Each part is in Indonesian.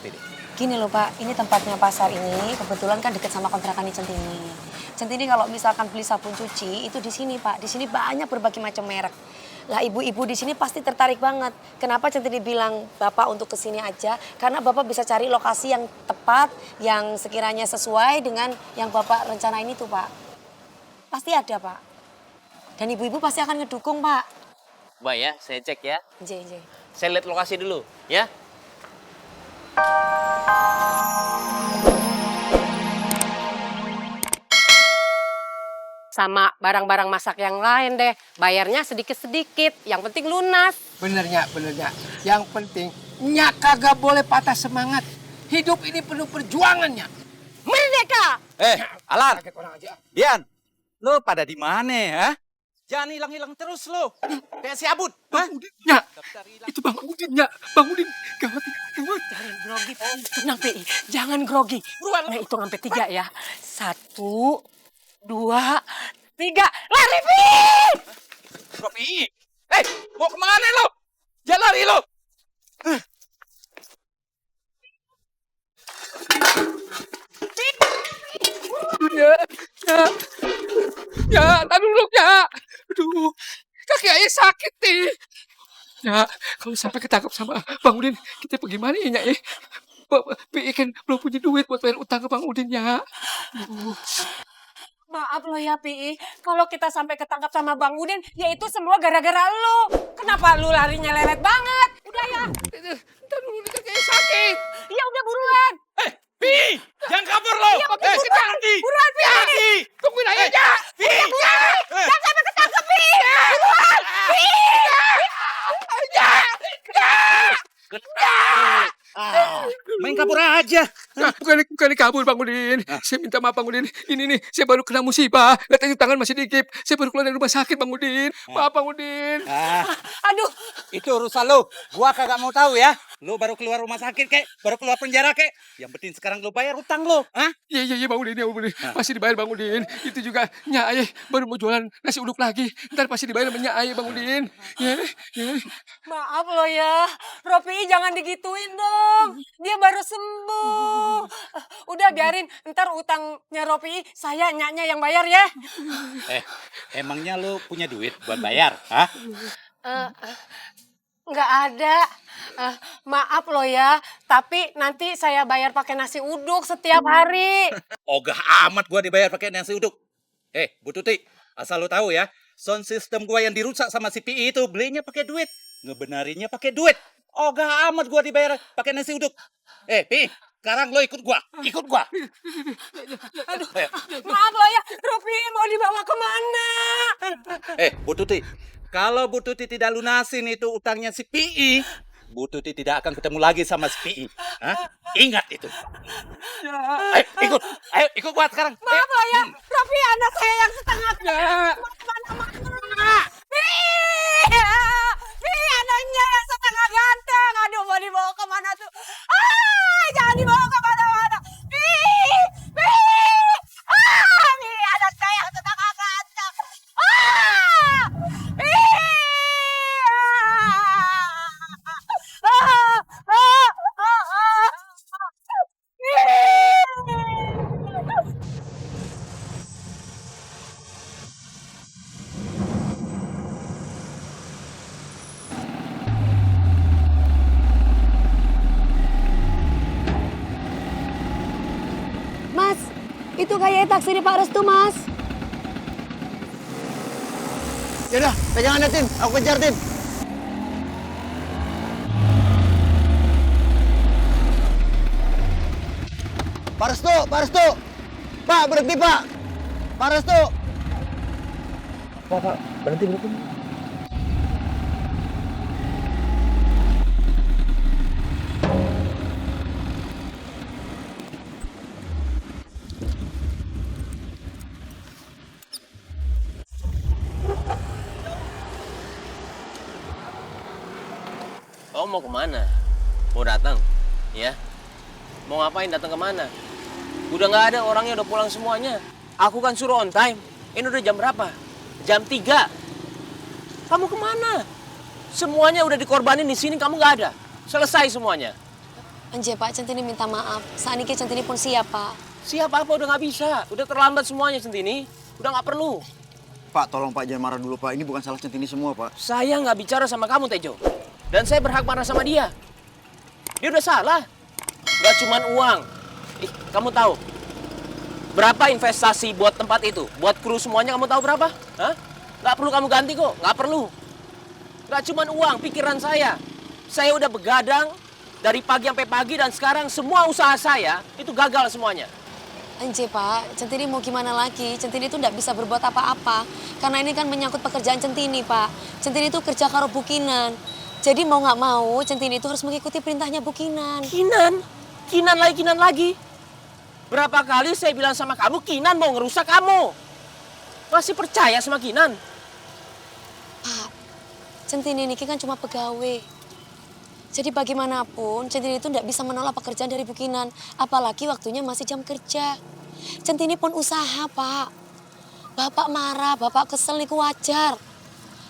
ngerti deh. Gini loh Pak, ini tempatnya pasar ini kebetulan kan deket sama kontrakan Centini. Centini kalau misalkan beli sabun cuci itu di sini Pak. Di sini banyak berbagai macam merek. Lah ibu-ibu di sini pasti tertarik banget. Kenapa Centini bilang Bapak untuk kesini aja? Karena Bapak bisa cari lokasi yang tepat, yang sekiranya sesuai dengan yang Bapak rencanain itu Pak. Pasti ada Pak. Dan ibu-ibu pasti akan ngedukung Pak. Mbak ya, saya cek ya. J. Saya lihat lokasi dulu, ya. Sama barang-barang masak yang lain deh. Bayarnya sedikit-sedikit, yang penting lunas. Benernya. Yang penting, Nyak kagak boleh patah semangat. Hidup ini penuh perjuangannya. Merdeka! Alan, Kaget orang aja. Dian, lo pada di mana ya? Jangan hilang-hilang terus lo. Kayak si Abud. Bang Udin, Nyak. Itu Bang Udin, Nyak. Bang Udin, gawat. Jangan grogi, tenang Pi. Jangan grogi. Nah, hitung sampai 3 ya. 1, 2, 3. Lari Pi! Robi, mau kemana lo? Jangan lari lo. Ya, tahan dulu, Nyak. Aduh, kaki ayah sakit nih. Ya, kalau sampai ketangkap sama Bang Udin, kita bagaimana ya, Nyak? Pi kan belum punya duit buat bayar utang ke Bang Udin, Nyak. Maaf loh ya Pi, kalau kita sampai ketangkap sama Bang Udin, ya itu semua gara-gara lu. Kenapa lu larinya lelet banget? Udah ya. Tahan dulu, kaki ayah sakit. Ya udah buruan. Pi, jangan kabur lo. Buruan Pi. Tungguin ayah, Nyak. Jangan sampai ketangkep Pi. Buruan. Pi. Main kabur aja. Nah, bukan kabur Bang Udin. Saya minta maaf Bang Udin. Ini nih, saya baru kena musibah. Lihat tangan masih dikip. Saya baru keluar dari rumah sakit Bang Udin. Maaf Bang Udin. Aduh. Itu urusan lo. Gua kagak mau tahu ya. Lo baru keluar rumah sakit kek, baru keluar penjara kek. Yang penting sekarang lo bayar utang lo. Hah? Iya Bang Udin, ya Bang Udin. Pasti dibayar Bang Udin. Itu juga Nyak Ayah baru mau jualan nasi uduk lagi. Ntar pasti dibayar sama Nyak Ayah Bang Udin. Ya. Maaf loh ya, Ropi jangan digituin dong. Dia baru sembuh. Udah biarin, ntar utangnya Ropi saya Nyaknya yang bayar ya. Emangnya lo punya duit buat bayar? Hah? Nggak ada. Maaf loh ya, tapi nanti saya bayar pakai nasi uduk setiap hari. Ogah amat gua dibayar pakai nasi uduk. Bu Tuti, asal lo tahu ya, sound system gua yang dirusak sama si PI itu belinya pakai duit, ngebenarinnya pakai duit. Ogah amat gua dibayar pakai nasi uduk. Pi, sekarang lo ikut gua. Maaf loh ya, Ropi mau dibawa kemana? Bu Tuti, kalau Bu Tuti tidak lunasin itu utangnya si PI, Bu Tuti tidak akan ketemu lagi sama si PI. Hah? Ingat itu. Ikut gua sekarang. Maaf loh ya, Ropi anak saya yang setengah kemana-mana. Pi, anaknya yang setengah ganteng. Aduh, mau dibawa kemana tuh? Jangan dibawa kemana-mana. Pi, anak saya yang setengah ganteng. Pi. Mas, itu kayaknya taksi di Pak Restu Mas. Yaudah, pegangan Tim. Aku kejar Tim. Pak Restu. Pak, berhenti Pak. Pak Restu. Pak, berhenti. Kamu mau kemana? Mau datang? Ya? Mau ngapain datang kemana? Udah nggak ada, orangnya udah pulang semuanya. Aku kan suruh on time. Ini udah jam berapa? Jam 3. Kamu kemana? Semuanya udah dikorbanin di sini, kamu nggak ada. Selesai semuanya. Anje Pak, Centini minta maaf. Saat ini Centini pun siap Pak. Siap apa udah nggak bisa. Udah terlambat semuanya Centini. Udah nggak perlu. Pak, tolong Pak jangan marah dulu Pak. Ini bukan salah Centini semua Pak. Saya nggak bicara sama kamu Tejo. Dan saya berhak marah sama dia. Dia udah salah. Gak cuman uang. Kamu tahu berapa investasi buat tempat itu? Buat kru semuanya kamu tahu berapa? Hah? Gak perlu kamu ganti kok. Gak perlu. Gak cuman uang, pikiran saya. Saya udah begadang dari pagi sampai pagi dan sekarang semua usaha saya itu gagal semuanya. Anje Pak, Centini mau gimana lagi? Centini itu nggak bisa berbuat apa-apa. Karena ini kan menyangkut pekerjaan Centini Pak. Centini itu kerja karo Bukinan. Jadi mau nggak mau, Centini itu harus mengikuti perintahnya Bukinan. Kinan? Kinan lagi. Berapa kali saya bilang sama kamu, Kinan mau ngerusak kamu. Masih percaya sama Kinan? Pak, Centini ini kan cuma pegawai. Jadi bagaimanapun, Centini itu nggak bisa menolak pekerjaan dari Bukinan. Apalagi waktunya masih jam kerja. Centini pun usaha, Pak. Bapak marah, Bapak kesel niku wajar.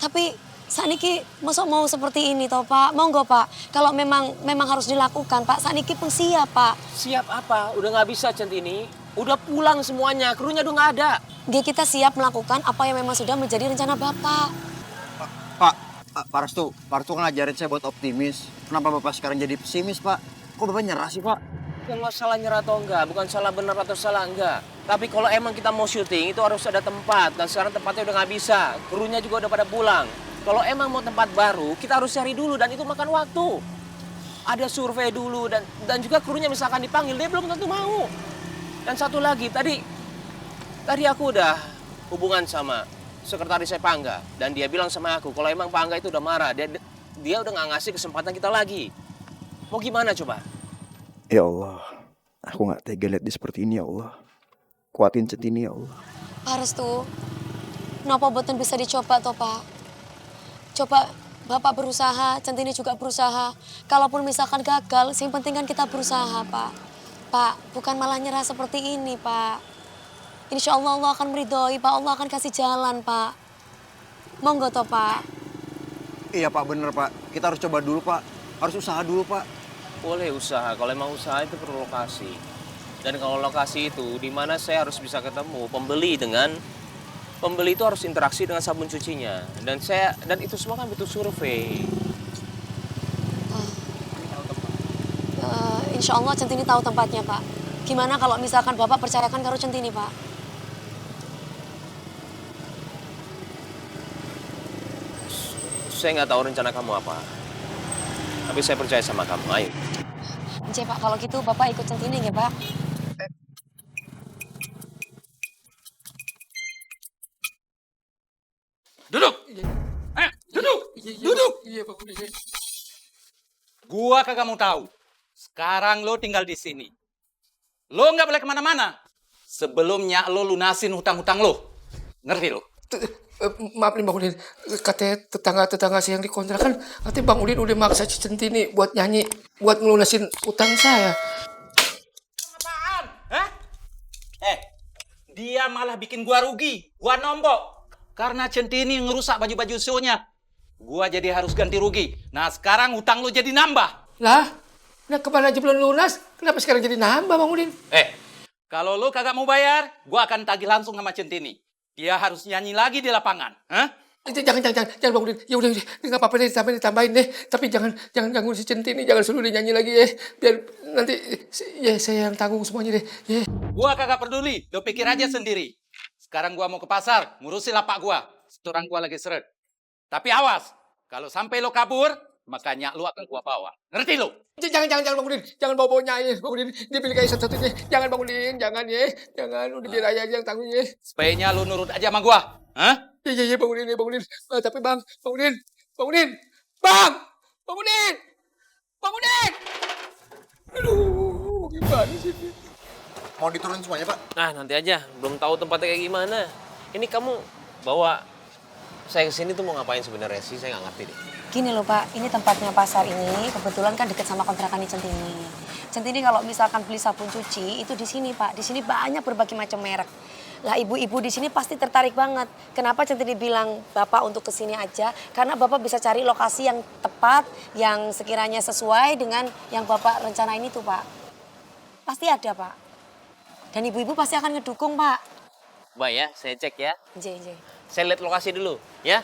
Tapi saat ini masuk mau seperti ini toh Pak. Monggo Pak, kalau memang harus dilakukan Pak, saat ini pun siap Pak. Siap apa? Udah nggak bisa Centini. Udah pulang semuanya, krunya udah nggak ada. Kita siap melakukan apa yang memang sudah menjadi rencana Bapak. Pak Restu kan ngajarin saya buat optimis. Kenapa Bapak sekarang jadi pesimis Pak? Kok Bapak nyerah sih Pak? Bukan masalah nyerah atau enggak, bukan salah benar atau salah enggak. Tapi kalau emang kita mau syuting itu harus ada tempat. Dan sekarang tempatnya udah nggak bisa, krunya juga udah pada pulang. Kalau emang mau tempat baru, kita harus cari dulu dan itu makan waktu. Ada survei dulu dan juga krunya misalkan dipanggil, dia belum tentu mau. Dan satu lagi, tadi aku udah hubungan sama sekretaris saya Pangga. Dan dia bilang sama aku, kalau emang Pangga itu udah marah, dia udah nggak ngasih kesempatan kita lagi. Mau gimana coba? Ya Allah, aku nggak tega lihat dia seperti ini ya Allah. Kuatin Centini ya Allah. Pak Restu, kenapa boten bisa dicoba toh Pak? Coba Bapak berusaha, Centini juga berusaha. Kalaupun misalkan gagal, yang penting kan kita berusaha Pak. Pak, bukan malah nyerah seperti ini Pak. Insya Allah Allah akan meridhoi Pak, Allah akan kasih jalan Pak. Monggo toh Pak. Iya Pak, bener Pak. Kita harus coba dulu Pak. Harus usaha dulu Pak. Boleh usaha, kalau emang usaha itu perlu lokasi. Dan kalau lokasi itu, di mana saya harus bisa ketemu pembeli itu harus interaksi dengan sabun cucinya. Dan itu semua kan butuh survei. Insya Allah Centini tahu tempatnya Pak. Gimana kalau misalkan Bapak percayakan karo Centini Pak? Saya nggak tahu rencana kamu apa. Tapi saya percaya sama kamu, ayo. Oke Pak, kalau gitu Bapak ikut Centini ya Pak. Duduk! Duduk! Duduk! Iya, Pak Budi. Gua kagak mau tahu. Sekarang lo tinggal di sini. Lo nggak boleh kemana-mana. Sebelumnya lo lunasin hutang-hutang lo. Ngerti lo? Maaf nih Bang Udin, katanya tetangga saya yang dikontrakan, katanya Bang Udin udah maksa Centini buat nyanyi, buat ngelunasin utang saya. Apaan? Hah? Dia malah bikin gua rugi, gua nombok. Karena Centini ngerusak baju-baju show-nya. Gua jadi harus ganti rugi. Nah sekarang hutang lo jadi nambah. Lah, nah kemana aja belum lunas, kenapa sekarang jadi nambah Bang Udin? Kalau lo kagak mau bayar, gua akan tagih langsung sama Centini. Dia harus nyanyi lagi di lapangan. Hah? Jangan Bang Udin. Ya udah, nggak apa-apa deh, tambahin deh. Tapi jangan ganggu si Centini, jangan suruh dia nyanyi lagi ya. Biar nanti ya saya yang tanggung semuanya deh. Ya. Gua kagak peduli, lo pikir aja sendiri. Sekarang gua mau ke pasar, ngurusin lapak gua. Setoran gua lagi seret. Tapi awas, kalau sampai lo kabur, makanya lo akan gua bawa. Ngerti lo? Jangan Bang Udin, jangan bawa nyanyi Bang Udin. Dia pilih kayak satu-satunya. Jangan Bang Udin, jangan ya. Jangan, udah biar aja yang tanggung ya. Sebaiknya lo nurut aja sama gua. Hah? Iya Bang Udin, Bang Udin. Tapi Bang Udin. Aduh, gimana sih ini? Mau diturunin semuanya Pak? Nah, nanti aja. Belum tahu tempatnya kayak gimana. Ini kamu bawa saya ke sini tuh mau ngapain sebenarnya sih? Saya nggak ngerti deh. Gini loh Pak, ini tempatnya pasar ini kebetulan kan deket sama kontrakan Centini. Centini kalau misalkan beli sabun cuci itu di sini Pak. Di sini banyak berbagai macam merek. Lah ibu-ibu di sini pasti tertarik banget. Kenapa Centini bilang Bapak untuk kesini aja? Karena Bapak bisa cari lokasi yang tepat, yang sekiranya sesuai dengan yang Bapak rencanain itu, Pak. Pasti ada, Pak. Dan ibu-ibu pasti akan ngedukung, Pak. Mbak ya, saya cek ya. J. Saya lihat lokasi dulu, ya.